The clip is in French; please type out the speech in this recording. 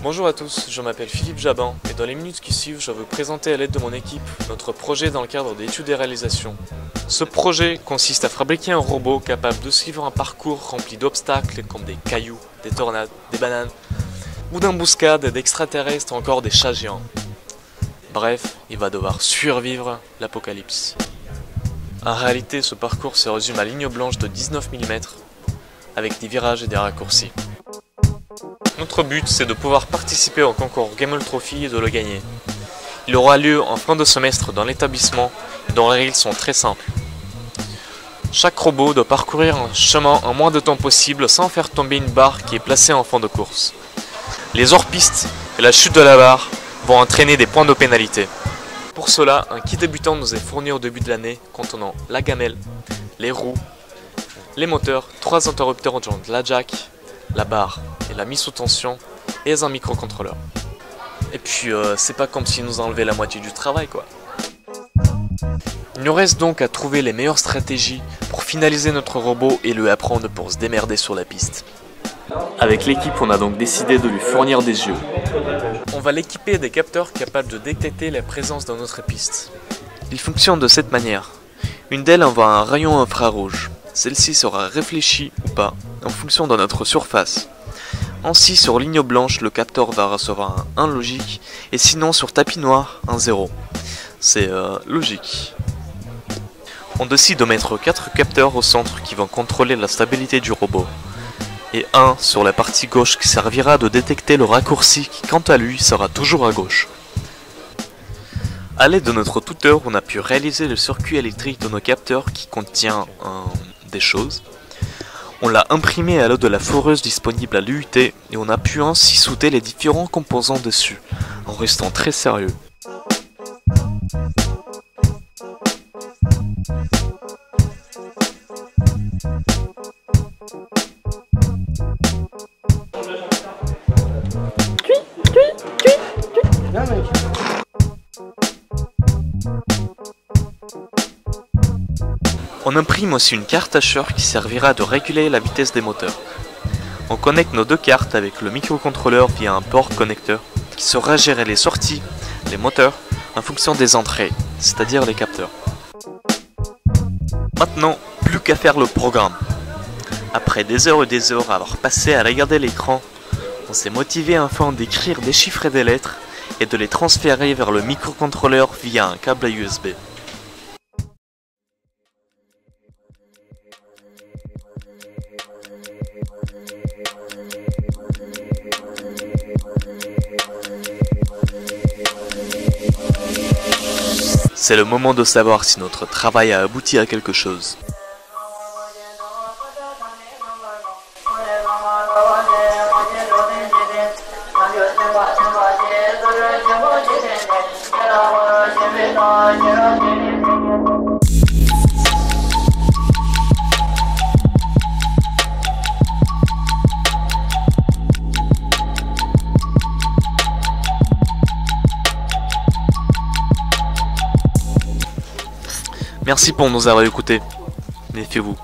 Bonjour à tous, je m'appelle Philippe Jaban et dans les minutes qui suivent, je vais vous présenter à l'aide de mon équipe notre projet dans le cadre d'études et réalisations. Ce projet consiste à fabriquer un robot capable de suivre un parcours rempli d'obstacles comme des cailloux, des tornades, des bananes ou d'embuscades, d'extraterrestres ou encore des chats géants. Bref, il va devoir survivre l'apocalypse. En réalité, ce parcours se résume à ligne blanche de 19 mm avec des virages et des raccourcis. Notre but, c'est de pouvoir participer au concours Gamel Trophy et de le gagner. Il aura lieu en fin de semestre dans l'établissement et dont les règles sont très simples. Chaque robot doit parcourir un chemin en moins de temps possible sans faire tomber une barre qui est placée en fond de course. Les hors-pistes et la chute de la barre vont entraîner des points de pénalité. Pour cela, un kit débutant nous est fourni au début de l'année contenant la gamelle, les roues, les moteurs, 3 interrupteurs de la jack, la barre et la mise sous tension et un microcontrôleur. Et puis c'est pas comme s'ils nous enlevaient la moitié du travail quoi. Il nous reste donc à trouver les meilleures stratégies pour finaliser notre robot et lui apprendre pour se démerder sur la piste. Avec l'équipe, on a donc décidé de lui fournir des yeux. On va l'équiper des capteurs capables de détecter la présence dans notre piste. Ils fonctionnent de cette manière. Une d'elles envoie un rayon infrarouge. Celle-ci sera réfléchie ou pas en fonction de notre surface. Ainsi, sur ligne blanche, le capteur va recevoir un 1 logique et sinon sur tapis noir, un 0. C'est logique. On décide de mettre 4 capteurs au centre qui vont contrôler la stabilité du robot. Et un sur la partie gauche qui servira de détecter le raccourci qui quant à lui sera toujours à gauche. A l'aide de notre tuteur, on a pu réaliser le circuit électrique de nos capteurs qui contient des choses. On l'a imprimé à l'aide de la foreuse disponible à l'UT et on a pu ainsi souder les différents composants dessus, en restant très sérieux. On imprime aussi une carte hacheur qui servira de réguler la vitesse des moteurs. On connecte nos 2 cartes avec le microcontrôleur via un port connecteur qui saura gérer les sorties, les moteurs, en fonction des entrées, c'est-à-dire les capteurs. Maintenant, plus qu'à faire le programme. Après des heures et des heures à avoir passé à regarder l'écran, on s'est motivé enfin d'écrire des chiffres et des lettres et de les transférer vers le microcontrôleur via un câble USB. C'est le moment de savoir si notre travail a abouti à quelque chose. Merci pour nous avoir écoutés. Méfiez-vous.